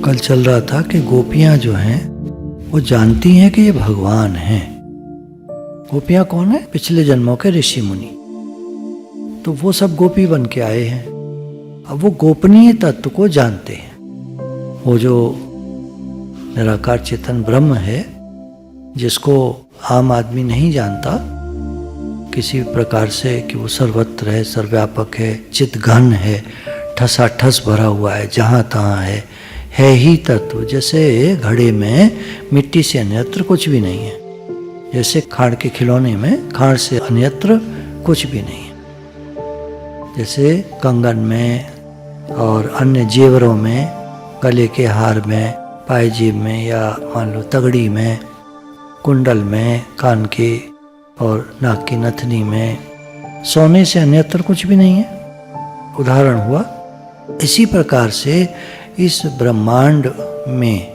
कल चल रहा था कि गोपियां जो हैं वो जानती हैं कि ये भगवान हैं। गोपियां कौन है? पिछले जन्मों के ऋषि मुनि। तो वो सब गोपी बन के आए हैं। अब वो गोपनीय तत्व को जानते हैं। वो जो निराकार चेतन ब्रह्म है, जिसको आम आदमी नहीं जानता किसी प्रकार से कि वो सर्वत्र है, सर्वव्यापक है, चित्घन है, ठसाठस भरा हुआ है, जहाँ तहाँ है ही तत्व। जैसे घड़े में मिट्टी से अन्यत्र कुछ भी नहीं है, जैसे खाड़ के खिलौने में खाड़ से अन्यत्र कुछ भी नहीं है, जैसे कंगन में और अन्य जेवरों में, गले के हार में, पायजेब में, या मान लो तगड़ी में, कुंडल में, कान के और नाक की नथनी में, सोने से अन्यत्र कुछ भी नहीं है। उदाहरण हुआ। इसी प्रकार से इस ब्रह्मांड में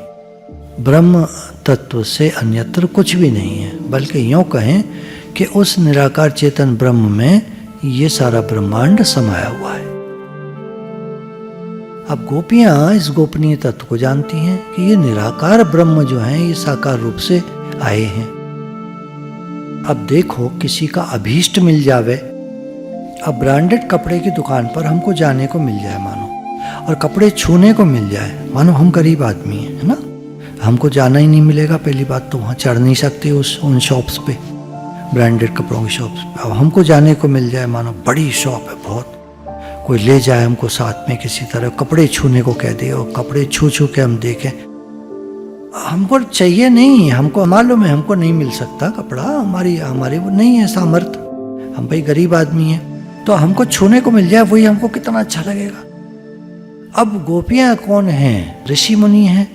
ब्रह्म तत्व से अन्यत्र कुछ भी नहीं है, बल्कि यूँ कहें कि उस निराकार चेतन ब्रह्म में ये सारा ब्रह्मांड समाया हुआ है। अब गोपियां इस गोपनीय तत्व को जानती हैं कि ये निराकार ब्रह्म जो है ये साकार रूप से आए हैं। अब देखो, किसी का अभीष्ट मिल जावे। अब ब्रांडेड कपड़े की दुकान पर हमको जाने को मिल जाए मानो, और कपड़े छूने को मिल जाए मानो, हम गरीब आदमी हैं, है ना, हमको जाना ही नहीं मिलेगा। पहली बात तो वहाँ चढ़ नहीं सकते उन शॉप्स पे, ब्रांडेड कपड़ों की शॉप्स पे। अब हमको जाने को मिल जाए मानो, बड़ी शॉप है बहुत, कोई ले जाए हमको साथ में किसी तरह, कपड़े छूने को कह दे और कपड़े छू छू के हम देखें। हमको चाहिए नहीं, हमको मालूम है हमको नहीं मिल सकता कपड़ा, हमारी वो नहीं है सामर्थ्य, हम भाई गरीब आदमी हैं, तो हमको छूने को मिल जाए वही हमको कितना अच्छा लगेगा। अब गोपियां कौन हैं? ऋषि मुनि हैं।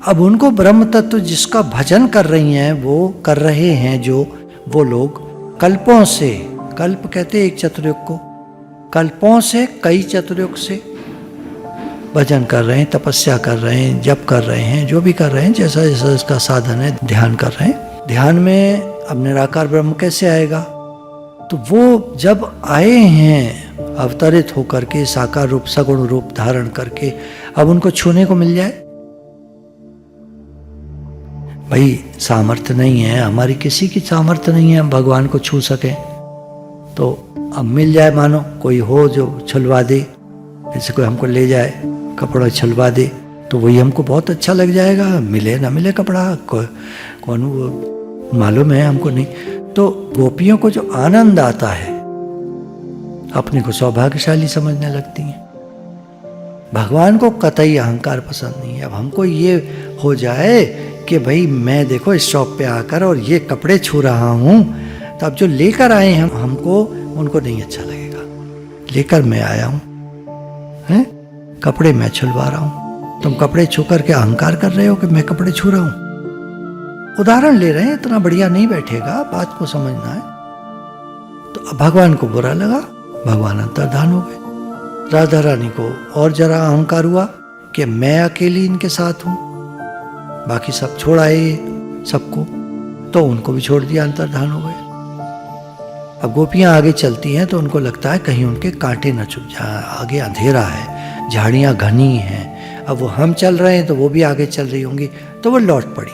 अब उनको ब्रह्म तत्व जिसका भजन कर रही हैं, वो कर रहे हैं, जो वो लोग कल्पों से, कल्प कहते एक चतुर्युग को, कल्पों से कई चतुर्युग से भजन कर रहे हैं, तपस्या कर रहे हैं, जप कर रहे हैं, जो भी कर रहे हैं, जैसा जैसा इसका साधन है, ध्यान कर रहे हैं। ध्यान में अब निराकार ब्रह्म कैसे आएगा? तो वो जब आए हैं अवतरित होकर के, साकार रूप सगुण रूप धारण करके, अब उनको छूने को मिल जाए। भाई सामर्थ्य नहीं है हमारी, किसी की सामर्थ्य नहीं है हम भगवान को छू सकें, तो अब मिल जाए मानो, कोई हो जो छुलवा दे, जैसे कोई हमको ले जाए कपड़ा छुलवा दे, तो वही हमको बहुत अच्छा लग जाएगा। मिले ना मिले कपड़ा, कौन वो मालूम है हमको नहीं। तो गोपियों को जो आनंद आता है, अपने को सौभाग्यशाली समझने लगती हैं। भगवान को कतई अहंकार पसंद नहीं है। अब हमको ये हो जाए कि भाई मैं देखो इस शॉप पे आकर और ये कपड़े छू रहा हूँ, तो अब जो लेकर आए हैं हमको, उनको नहीं अच्छा लगेगा। लेकर मैं आया हूँ, हैं, कपड़े मैं छुलवा रहा हूँ, तुम कपड़े छू करके अहंकार कर रहे हो कि मैं कपड़े छू रहा हूँ। उदाहरण ले रहे हैं, इतना बढ़िया नहीं बैठेगा, बात को समझना है। तो भगवान को बुरा लगा, भगवान अंतर्धान हो गए। राधा रानी को और जरा अहंकार हुआ कि मैं अकेली इनके साथ हूं, बाकी सब छोड़ आए सबको, तो उनको भी छोड़ दिया, अंतर्धान हो गए। अब गोपियां आगे चलती हैं तो उनको लगता है कहीं उनके कांटे न चुभ जाए, आगे अंधेरा है, झाड़ियां घनी हैं। अब वो हम चल रहे हैं तो वो भी आगे चल रही होंगी, तो वो लौट पड़ी।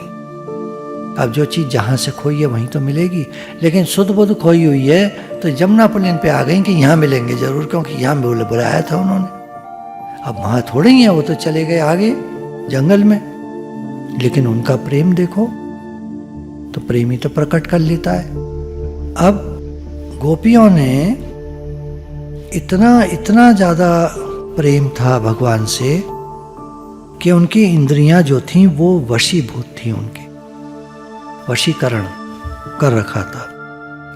अब जो चीज़ जहाँ से खोई है वहीं तो मिलेगी, लेकिन सुध बुध खोई हुई है, तो यमुना पुलिन पे आ गई कि यहाँ मिलेंगे जरूर, क्योंकि यहाँ बुलाया था उन्होंने। अब वहाँ थोड़े ही हैं, वो तो चले गए आगे जंगल में। लेकिन उनका प्रेम देखो, तो प्रेम ही तो प्रकट कर लेता है। अब गोपियों ने इतना ज़्यादा प्रेम था भगवान से कि उनकी इंद्रियां जो थीं वो वशीभूत थीं, उनके वशीकरण कर रखा था,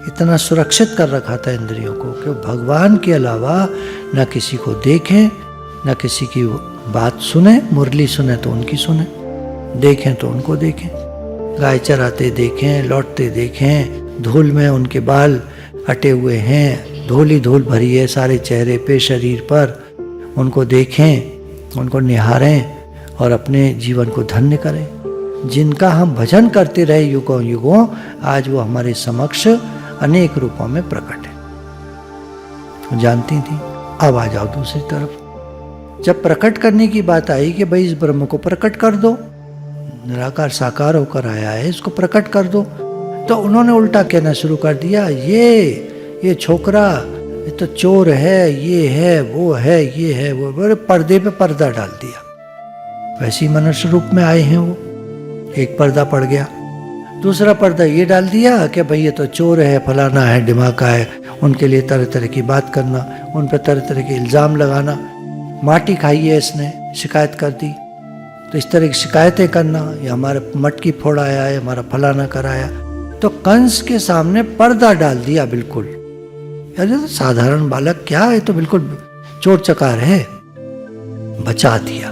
इतना सुरक्षित कर रखा था इंद्रियों को कि भगवान के अलावा न किसी को देखें, न किसी की बात सुने, मुरली सुने तो उनकी सुने, देखें तो उनको देखें, गाय चराते देखें, लौटते देखें, धूल में उनके बाल अटे हुए हैं, धूल ही धूल भरी है सारे चेहरे पे, शरीर पर, उनको देखें, उनको निहारें और अपने जीवन को धन्य करें। जिनका हम भजन करते रहे युगों युगों, आज वो हमारे समक्ष अनेक रूपों में प्रकट है। जानती थी। अब आ जाओ दूसरी तरफ, जब प्रकट करने की बात आई कि भाई इस ब्रह्म को प्रकट कर दो, निराकार साकार होकर आया है, इसको प्रकट कर दो, तो उन्होंने उल्टा कहना शुरू कर दिया, ये छोकरा ये तो चोर है, ये है वो है, ये है वो, बड़े पर्दे पे पर्दा डाल दिया। वैसे ही मनुष्य रूप में आए हैं वो, एक पर्दा पड़ गया। दूसरा पर्दा ये डाल दिया कि भाई ये तो चोर है, फलाना है, दिमागा है, उनके लिए तरह तरह की बात करना, उन पर तरह तरह के इल्ज़ाम लगाना। माटी खाई है इसने, शिकायत कर दी, तो इस तरह की शिकायतें करना, ये हमारा मटकी फोड़ाया है, हमारा फलाना कराया। तो कंस के सामने पर्दा डाल दिया बिल्कुल। अरे तो साधारण बालक क्या है, तो बिल्कुल चोर चकार है, बचा दिया।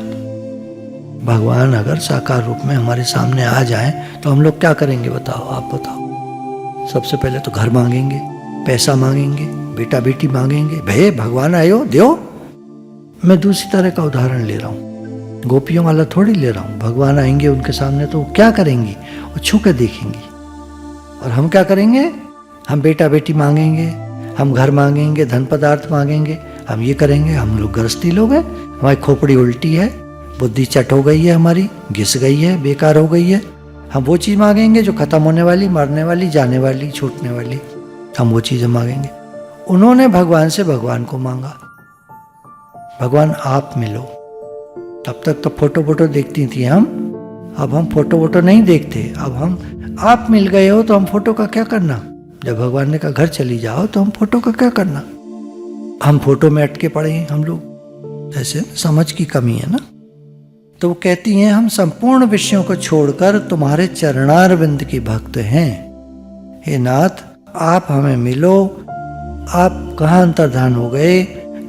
भगवान अगर साकार रूप में हमारे सामने आ जाएं तो हम लोग क्या करेंगे बताओ, आप बताओ। सबसे पहले तो घर मांगेंगे, पैसा मांगेंगे, बेटा बेटी मांगेंगे, भे भगवान आयो दो। मैं दूसरी तरह का उदाहरण ले रहा हूँ, गोपियों वाला थोड़ी ले रहा हूँ। भगवान आएंगे उनके सामने तो क्या करेंगी, वो छू के देखेंगी। और हम क्या करेंगे, हम बेटा बेटी मांगेंगे, हम घर मांगेंगे, धन पदार्थ मांगेंगे, हम ये करेंगे। हम लोग गृहस्थी लोग हैं, हमारी खोपड़ी उल्टी है, बुद्धि चट हो गई है, हमारी घिस गई है, बेकार हो गई है। हम वो चीज़ मांगेंगे जो खत्म होने वाली, मरने वाली, जाने वाली, छूटने वाली, हम वो चीज़ें मांगेंगे। उन्होंने भगवान से भगवान को मांगा, भगवान आप मिलो। तब तक तो फोटो देखती थी हम, अब हम फोटो नहीं देखते। अब हम आप मिल गए हो तो हम फोटो का क्या करना। जब भगवान ने कहा घर चली जाओ तो हम फोटो का क्या करना। हम फोटो में अटके पड़े हैं हम लोग, जैसे समझ की कमी है ना। तो वो कहती हैं हम संपूर्ण विषयों को छोड़कर तुम्हारे चरणारविंद की भक्त हैं। हे नाथ आप हमें मिलो, आप कहाँ अंतर्धान हो गए,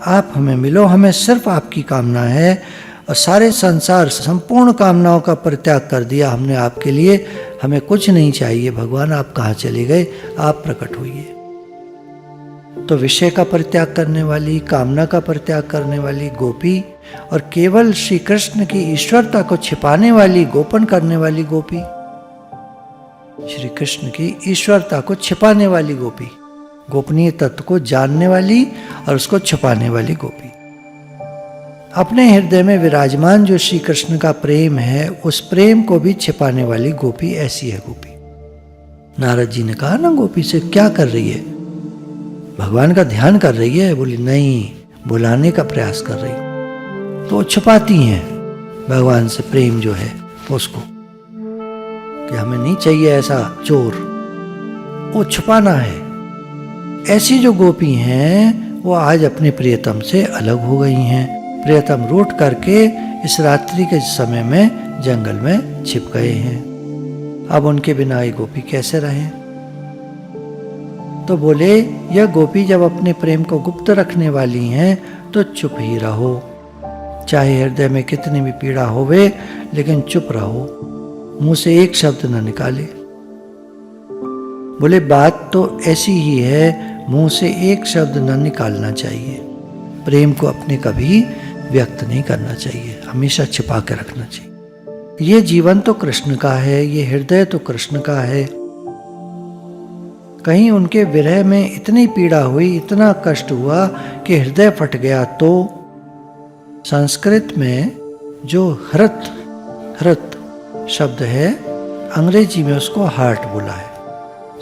आप हमें मिलो, हमें सिर्फ आपकी कामना है। और सारे संसार संपूर्ण कामनाओं का परित्याग कर दिया हमने आपके लिए, हमें कुछ नहीं चाहिए। भगवान आप कहाँ चले गए, आप प्रकट होइए। तो विषय का परित्याग करने वाली, कामना का परित्याग करने वाली गोपी, और केवल श्री कृष्ण की ईश्वरता को छिपाने वाली, गोपन करने वाली गोपी, श्री कृष्ण की ईश्वरता को छिपाने वाली गोपी, गोपनीय तत्व को जानने वाली और उसको छिपाने वाली गोपी। अपने हृदय में विराजमान जो श्री कृष्ण का प्रेम है, उस प्रेम को भी छिपाने वाली गोपी, ऐसी है गोपी। नारद जी ने कहा ना गोपी से, क्या कर रही है, भगवान का ध्यान कर रही है। बोली नहीं, बुलाने का प्रयास कर रही। तो छुपाती हैं भगवान से प्रेम जो है उसको, कि हमें नहीं चाहिए ऐसा चोर, वो छुपाना है। ऐसी जो गोपी हैं वो आज अपने प्रियतम से अलग हो गई हैं। प्रियतम रूठ करके इस रात्रि के समय में जंगल में छिप गए हैं। अब उनके बिना ये गोपी कैसे रहे। तो बोले यह गोपी जब अपने प्रेम को गुप्त रखने वाली हैं तो चुप ही रहो, चाहे हृदय में कितनी भी पीड़ा होवे, लेकिन चुप रहो, मुंह से एक शब्द न निकाले। बोले बात तो ऐसी ही है, मुंह से एक शब्द न निकालना चाहिए। प्रेम को अपने कभी व्यक्त नहीं करना चाहिए, हमेशा छिपा के रखना चाहिए। ये जीवन तो कृष्ण का है, ये हृदय तो कृष्ण का है। कहीं उनके विरह में इतनी पीड़ा हुई, इतना कष्ट हुआ कि हृदय फट गया, तो संस्कृत में जो हृत शब्द है, अंग्रेजी में उसको हार्ट बोला है,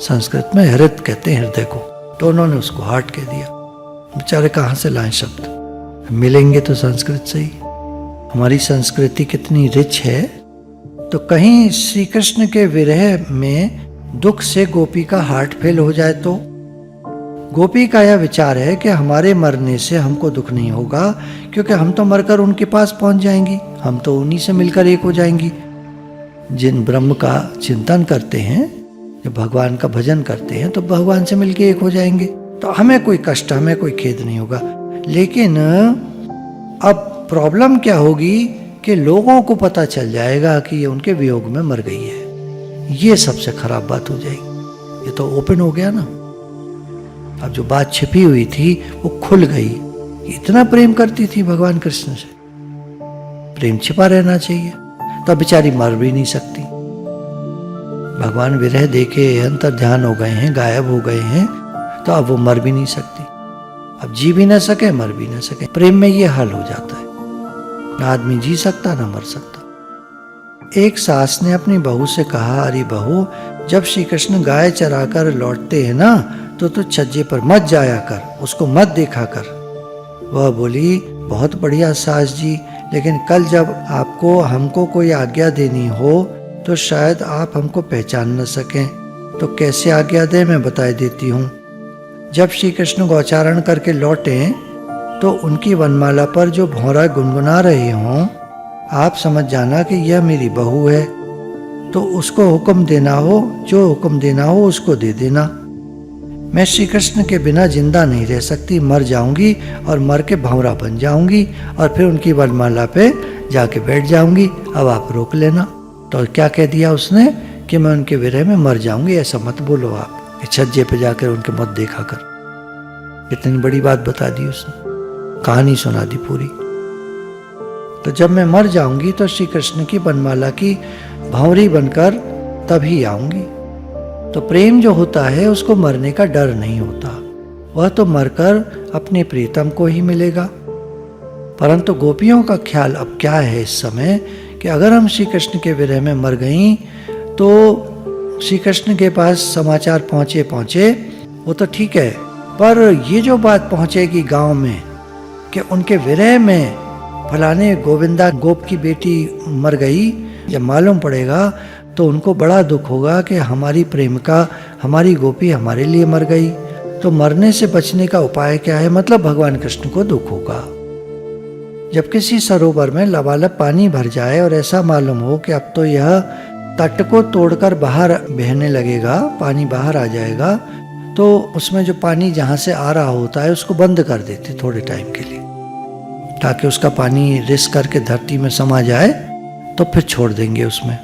संस्कृत में हृत कहते हैं हृदय को, तो उन्होंने उसको हार्ट कह दिया। बेचारे कहाँ से लाएं शब्द, मिलेंगे तो संस्कृत से ही। हमारी संस्कृति कितनी रिच है। तो कहीं श्री कृष्ण के विरह में दुख से गोपी का हार्ट फेल हो जाए तो गोपी का यह विचार है कि हमारे मरने से हमको दुख नहीं होगा, क्योंकि हम तो मरकर उनके पास पहुंच जाएंगी, हम तो उन्हीं से मिलकर एक हो जाएंगी। जिन ब्रह्म का चिंतन करते हैं, जब भगवान का भजन करते हैं, तो भगवान से मिलकर एक हो जाएंगे, तो हमें कोई कष्ट, हमें कोई खेद नहीं होगा। लेकिन अब प्रॉब्लम क्या होगी कि लोगों को पता चल जाएगा कि ये उनके वियोग में मर गई है। ये सबसे खराब बात हो जाएगी। ये तो ओपन हो गया ना। अब जो बात छिपी हुई थी वो खुल गई। इतना प्रेम करती थी भगवान कृष्ण से, प्रेम छिपा रहना चाहिए। तो बेचारी मर भी नहीं सकती। भगवान विरह देके अंतर ध्यान हो गए हैं, गायब हो गए हैं, तो अब वो मर भी नहीं सकती। अब जी भी ना सके, मर भी ना सके। प्रेम में ये हाल हो जाता है। ना आदमी जी सकता ना मर सकता। एक सास ने अपनी बहू से कहा, अरे बहू, जब श्री कृष्ण गाय चराकर लौटते हैं ना तो तू छज्जे पर मत जाया कर, उसको मत देखा कर। वह बोली, बहुत बढ़िया सास जी, लेकिन कल जब आपको हमको कोई आज्ञा देनी हो तो शायद आप हमको पहचान न सकें, तो कैसे आज्ञा दें मैं बता देती हूँ। जब श्री कृष्ण गौचारण करके लौटे तो उनकी वनमाला पर जो भौंरा गुनगुना रहे हों, आप समझ जाना कि यह मेरी बहू है, तो उसको हुक्म देना हो, जो हुक्म देना हो उसको दे देना। मैं श्री कृष्ण के बिना जिंदा नहीं रह सकती, मर जाऊंगी और मर के भंवरा बन जाऊंगी और फिर उनकी वनमाला पे जाके बैठ जाऊंगी, अब आप रोक लेना। तो क्या कह दिया उसने कि मैं उनके विरह में मर जाऊंगी, ऐसा मत बोलो आप, छज्जे पे जाकर उनके मत देखा कर। इतनी बड़ी बात बता दी उसने, कहानी सुना दी पूरी। तो जब मैं मर जाऊंगी तो श्री कृष्ण की वनमाला की भंवरी बनकर तभी आऊंगी। तो प्रेम जो होता है उसको मरने का डर नहीं होता, वह तो मरकर अपने प्रीतम को ही मिलेगा। परंतु गोपियों का ख्याल अब क्या है इस समय कि अगर हम श्री कृष्ण के विरह में मर गईं तो श्री कृष्ण के पास समाचार पहुंचे वो तो ठीक है, पर ये जो बात पहुंचेगी गांव में कि उनके विरह में फलाने गोविंदा गोप की बेटी मर गई, जब मालूम पड़ेगा तो उनको बड़ा दुख होगा कि हमारी प्रेमिका, हमारी गोपी हमारे लिए मर गई। तो मरने से बचने का उपाय क्या है? मतलब भगवान कृष्ण को दुख होगा। जब किसी सरोवर में लबालब पानी भर जाए और ऐसा मालूम हो कि अब तो यह तट को तोड़कर बाहर बहने लगेगा, पानी बाहर आ जाएगा, तो उसमें जो पानी जहाँ से आ रहा होता है उसको बंद कर देते थोड़े टाइम के लिए, ताकि उसका पानी रिस करके धरती में समा जाए, तो फिर छोड़ देंगे उसमें,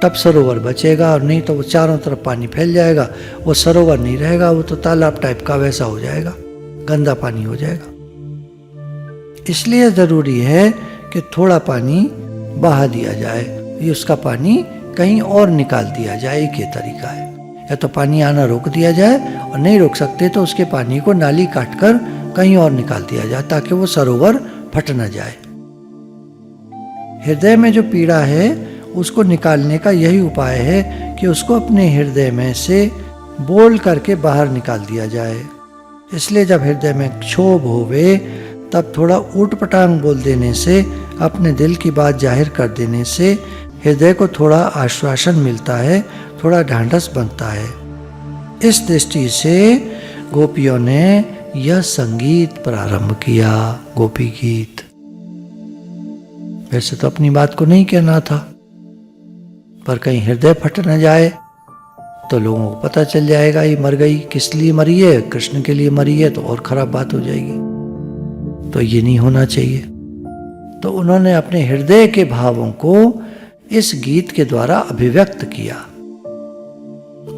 तब सरोवर बचेगा। और नहीं तो वो चारों तरफ पानी फैल जाएगा, वो सरोवर नहीं रहेगा, वो तो तालाब टाइप का वैसा हो जाएगा, गंदा पानी हो जाएगा। इसलिए जरूरी है कि थोड़ा पानी बहा दिया जाए, ये उसका पानी कहीं और निकाल दिया जाए। एक ये तरीका है, या तो पानी आना रोक दिया जाए, और नहीं रोक सकते तो उसके पानी को नाली काटकर कहीं और निकाल दिया जाए ताकि वो सरोवर फट न जाए। हृदय में जो पीड़ा है उसको निकालने का यही उपाय है कि उसको अपने हृदय में से बोल करके बाहर निकाल दिया जाए। इसलिए जब हृदय में क्षोभ होवे तब थोड़ा ऊटपटांग बोल देने से, अपने दिल की बात जाहिर कर देने से हृदय को थोड़ा आश्वासन मिलता है, थोड़ा ढांढस बनता है। इस दृष्टि से गोपियों ने यह संगीत प्रारंभ किया, गोपी गीत। वैसे तो अपनी बात को नहीं कहना था, पर कहीं हृदय फट न जाए तो लोगों को पता चल जाएगा ये मर गई, किस लिए मरी है, कृष्ण के लिए मरी है, तो और खराब बात हो जाएगी। तो ये नहीं होना चाहिए। तो उन्होंने अपने हृदय के भावों को इस गीत के द्वारा अभिव्यक्त किया।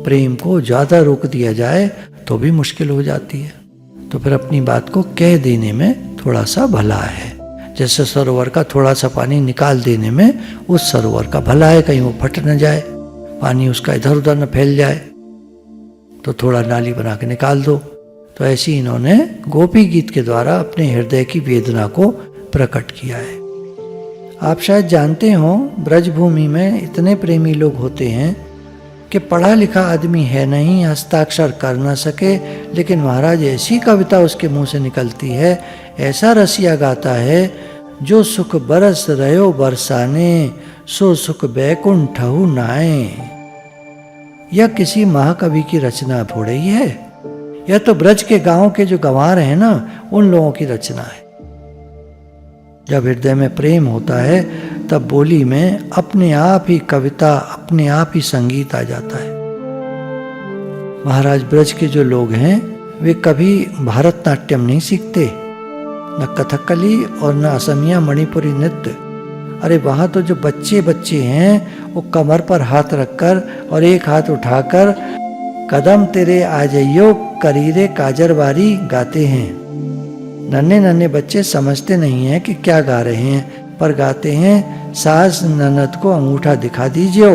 प्रेम को ज्यादा रोक दिया जाए तो भी मुश्किल हो जाती है, तो फिर अपनी बात को कह देने में थोड़ा सा भला है। जैसे सरोवर का थोड़ा सा पानी निकाल देने में उस सरोवर का भला है, कहीं वो फट न जाए, पानी उसका इधर उधर न फैल जाए, तो थोड़ा नाली बना के निकाल दो। तो ऐसे इन्होंने गोपी गीत के द्वारा अपने हृदय की वेदना को प्रकट किया है। आप शायद जानते हो, ब्रजभूमि में इतने प्रेमी लोग होते हैं कि पढ़ा लिखा आदमी है नहीं, हस्ताक्षर कर न सके, लेकिन महाराज ऐसी कविता उसके मुंह से निकलती है, ऐसा रसिया गाता है, जो सुख बरस रहो बरसाने, सो सुख बैकुंठहु नाए। यह किसी महाकवि की रचना थोड़ी ही है, यह तो ब्रज के गांव के जो गंवार हैं ना, उन लोगों की रचना है। जब हृदय में प्रेम होता है तब बोली में अपने आप ही कविता, अपने आप ही संगीत आ जाता है। महाराज ब्रज के जो लोग हैं वे कभी भारतनाट्यम नहीं सीखते, न कथकली और न असमिया मणिपुरी नृत्य। अरे वहाँ तो जो बच्चे बच्चे हैं वो कमर पर हाथ रखकर और एक हाथ उठाकर कदम तेरे आ जाइयो करीरे काजरवारी गाते हैं। नन्हे नन्हे बच्चे समझते नहीं हैं कि क्या गा रहे हैं, पर गाते हैं सास ननद को अंगूठा दिखा दीजिए।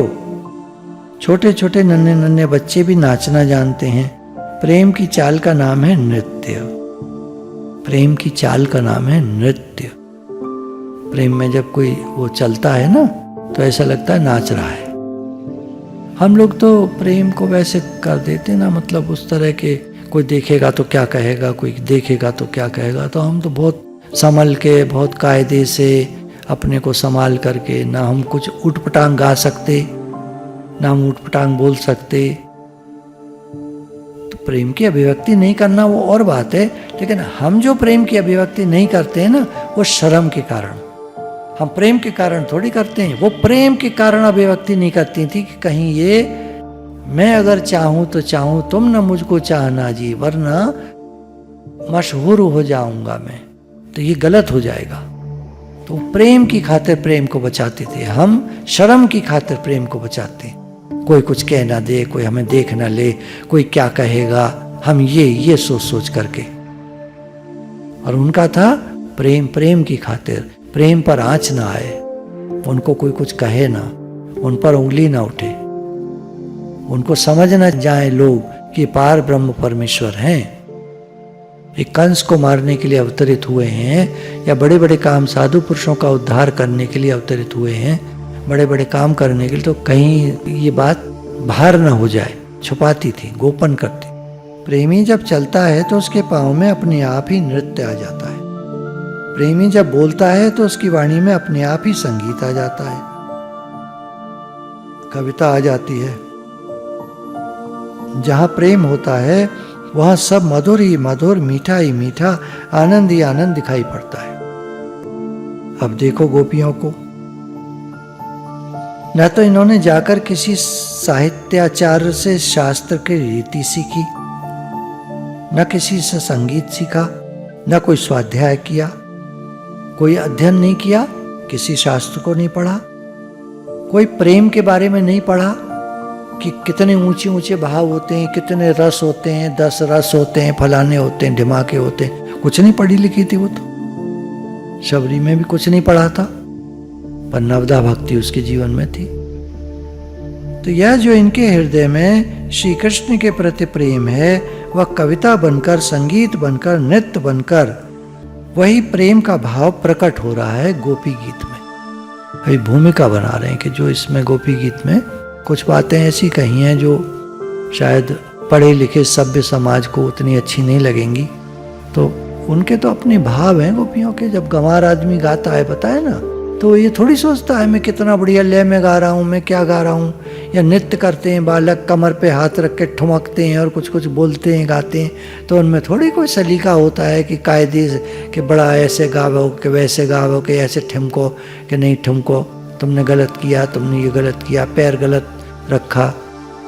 छोटे छोटे नन्हे नन्हे बच्चे भी नाचना जानते हैं। प्रेम की चाल का नाम है नृत्य। प्रेम की चाल का नाम है नृत्य। प्रेम में जब कोई वो चलता है ना तो ऐसा लगता है नाच रहा है। हम लोग तो प्रेम को वैसे कर देते ना, मतलब उस तरह के, कोई देखेगा तो क्या कहेगा, कोई देखेगा तो क्या कहेगा, तो हम तो बहुत संभल के, बहुत कायदे से अपने को संभाल करके, ना हम कुछ उठपटांग गा सकते, ना हम उठपटांग बोल सकते। तो प्रेम की अभिव्यक्ति नहीं करना वो और बात है, लेकिन हम जो प्रेम की अभिव्यक्ति नहीं करते हैं ना, वो शर्म के कारण। हम प्रेम के कारण थोड़ी करते हैं, वो प्रेम के कारण अभिव्यक्ति नहीं करती थी कि कहीं ये मैं अगर चाहूं तो चाहूं, तुम न मुझको चाहना जी, वरना मशहूर हो जाऊंगा मैं, तो ये गलत हो जाएगा। तो प्रेम की खातिर प्रेम को बचाते थे, हम शर्म की खातिर प्रेम को बचाते। कोई कुछ कह ना दे, कोई हमें देख ना ले, कोई क्या कहेगा, हम ये सोच सोच करके। और उनका था प्रेम प्रेम की खातिर, प्रेम पर आंच ना आए, उनको कोई कुछ कहे ना, उन पर उंगली ना उठे, उनको समझ ना जाए लोग कि पार ब्रह्म परमेश्वर हैं। एक कंस को मारने के लिए अवतरित हुए हैं, या बड़े बड़े काम साधु पुरुषों का उद्धार करने के लिए अवतरित हुए हैं, बड़े बड़े काम करने के लिए, तो कहीं ये बात बाहर ना हो जाए, छुपाती थी, गोपन करती। प्रेमी जब चलता है तो उसके पाँव में अपने आप ही नृत्य आ जाता है। प्रेमी जब बोलता है तो उसकी वाणी में अपने आप ही संगीत आ जाता है, कविता आ जाती है। जहां प्रेम होता है वहां सब मधुर ही मधुर, मीठा ही मीठा, आनंद ही आनंद दिखाई पड़ता है। अब देखो गोपियों को, न तो इन्होंने जाकर किसी साहित्याचार्य से शास्त्र की रीति सीखी, न किसी से संगीत सीखा, न कोई स्वाध्याय किया, कोई अध्ययन नहीं किया, किसी शास्त्र को नहीं पढ़ा, कोई प्रेम के बारे में नहीं पढ़ा कि कितने ऊंचे ऊंचे भाव होते हैं, कितने रस होते हैं, 10 रस होते हैं, फलाने होते हैं, ढिमाके होते हैं, कुछ नहीं पढ़ी लिखी थी वो तो। शबरी में भी कुछ नहीं पढ़ा था, पर नवदा भक्ति उसके जीवन में थी। तो यह जो इनके हृदय में श्री कृष्ण के प्रति प्रेम है, वह कविता बनकर, संगीत बनकर, नृत्य बनकर, वही प्रेम का भाव प्रकट हो रहा है गोपी गीत में। अभी भूमिका बना रहे हैं कि जो इसमें गोपी गीत में कुछ बातें ऐसी कही हैं जो शायद पढ़े लिखे सभ्य समाज को उतनी अच्छी नहीं लगेंगी, तो उनके तो अपने भाव हैं गोपियों के। जब गंवार आदमी गाता है, बताए ना, तो ये थोड़ी सोचता है मैं कितना बढ़िया लय में गा रहा हूँ, मैं क्या गा रहा हूँ। या नृत्य करते हैं बालक, कमर पे हाथ रख के ठुमकते हैं और कुछ कुछ बोलते हैं, गाते हैं, तो उनमें थोड़ी कोई सलीका होता है कि कायदे कि बड़ा ऐसे गावो कि वैसे गावो कि ऐसे ठुमको कि नहीं ठुमको, तुमने गलत किया, तुमने ये गलत किया, पैर गलत रखा।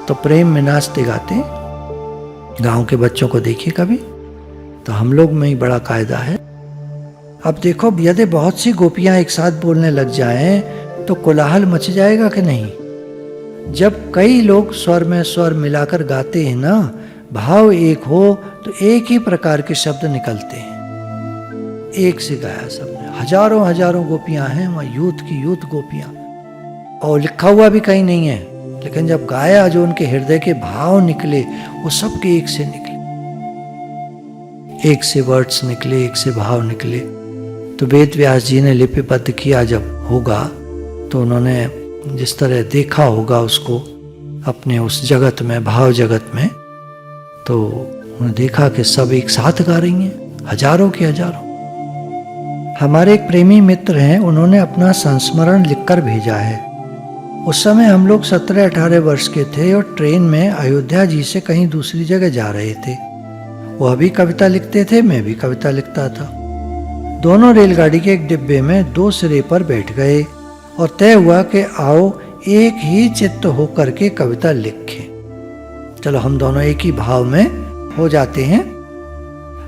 तो प्रेम में नाचते गाते हैं। गाँव के बच्चों को देखिए कभी, तो हम लोग में ही बड़ा कायदा है। अब देखो, यदि बहुत सी गोपियां एक साथ बोलने लग जाएं तो कोलाहल मच जाएगा कि नहीं। जब कई लोग स्वर में स्वर मिलाकर गाते हैं ना, भाव एक हो तो एक ही प्रकार के शब्द निकलते हैं। एक से गाया सबने, हजारों हजारों गोपियां हैं वहाँ, यूथ गोपियां, और लिखा हुआ भी कहीं नहीं है, लेकिन जब गाया, जो उनके हृदय के भाव निकले, वो सबके एक से निकले, एक से वर्ड्स निकले, एक से भाव निकले। तो वेद व्यास जी ने लिपिबद्ध किया जब होगा, तो उन्होंने जिस तरह देखा होगा उसको अपने उस जगत में, भाव जगत में, तो उन्होंने देखा कि सब एक साथ गा रही हैं, हजारों के हजारों। हमारे एक प्रेमी मित्र हैं, उन्होंने अपना संस्मरण लिखकर भेजा है। उस समय हम लोग 17-18 वर्ष के थे और ट्रेन में अयोध्या जी से कहीं दूसरी जगह जा रहे थे। वह भी कविता लिखते थे, मैं भी कविता लिखता था। दोनों रेलगाड़ी के एक डिब्बे में 2 सिरे पर बैठ गए और तय हुआ कि आओ एक ही चित्त होकर के कविता लिखें। चलो हम दोनों एक ही भाव में हो जाते हैं।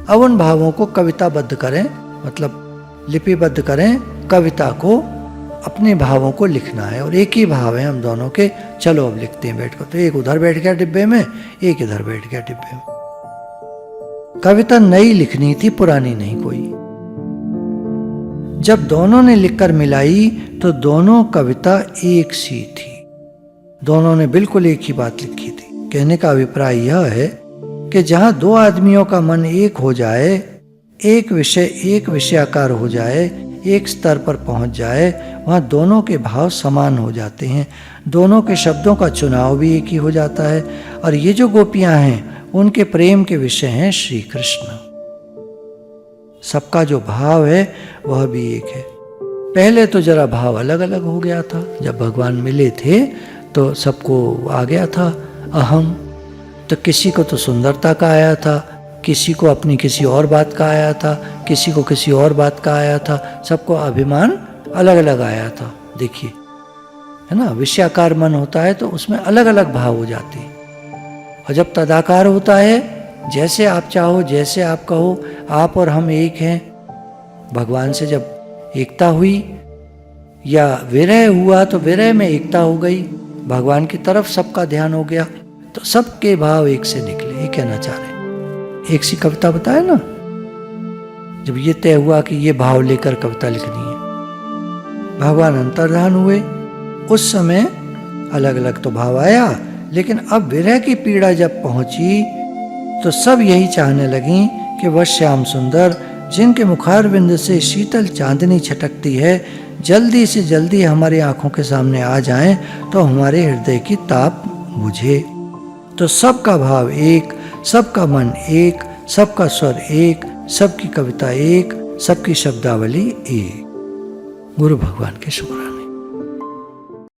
अब उन भावों को कविताबद्ध करें, मतलब लिपिबद्ध करें, कविता को, अपने भावों को लिखना है। और एक ही भाव है हम दोनों के, चलो अब लिखते हैं बैठकर। तो एक उधर बैठ गया डिब्बे में, एक इधर बैठ गया डिब्बे में। कविता नई लिखनी थी, पुरानी नहीं कोई। जब दोनों ने लिखकर मिलाई तो दोनों कविता एक सी थी। दोनों ने बिल्कुल एक ही बात लिखी थी। कहने का अभिप्राय यह है कि जहां 2 आदमियों का मन एक हो जाए, एक विषय एक विषयाकार हो जाए, एक स्तर पर पहुंच जाए, वहाँ दोनों के भाव समान हो जाते हैं, दोनों के शब्दों का चुनाव भी एक ही हो जाता है। और ये जो गोपियां हैं उनके प्रेम के विषय हैं श्री कृष्ण। सबका जो भाव है वह भी एक है। पहले तो जरा भाव अलग अलग हो गया था, जब भगवान मिले थे तो सबको आ गया था अहम। तो किसी को तो सुंदरता का आया था, किसी को अपनी किसी और बात का आया था, किसी को किसी और बात का आया था, सबको अभिमान अलग अलग आया था। देखिए, है ना, विषयाकार मन होता है तो उसमें अलग अलग भाव हो जाते हैं। और जब तदाकार होता है, जैसे आप चाहो, जैसे आप कहो, आप और हम एक हैं, भगवान से जब एकता हुई या विरह हुआ तो विरह में एकता हो गई, भगवान की तरफ सबका ध्यान हो गया, तो सबके भाव एक से निकले। ये कहना चाह रहे हैं। एक सी कविता बताए ना, जब ये तय हुआ कि ये भाव लेकर कविता लिखनी है, भगवान अंतर्धान हुए, उस समय अलग अलग तो भाव आया, लेकिन अब विरह की पीड़ा जब पहुंची तो सब यही चाहने लगी कि वह श्याम सुंदर जिनके मुखारविंद से शीतल चांदनी छटकती है, जल्दी से जल्दी हमारी आंखों के सामने आ जाएं तो हमारे हृदय की ताप बुझे। तो सबका भाव एक, सबका मन एक, सबका स्वर एक, सबकी कविता एक, सबकी शब्दावली एक। गुरु भगवान के शुक्र।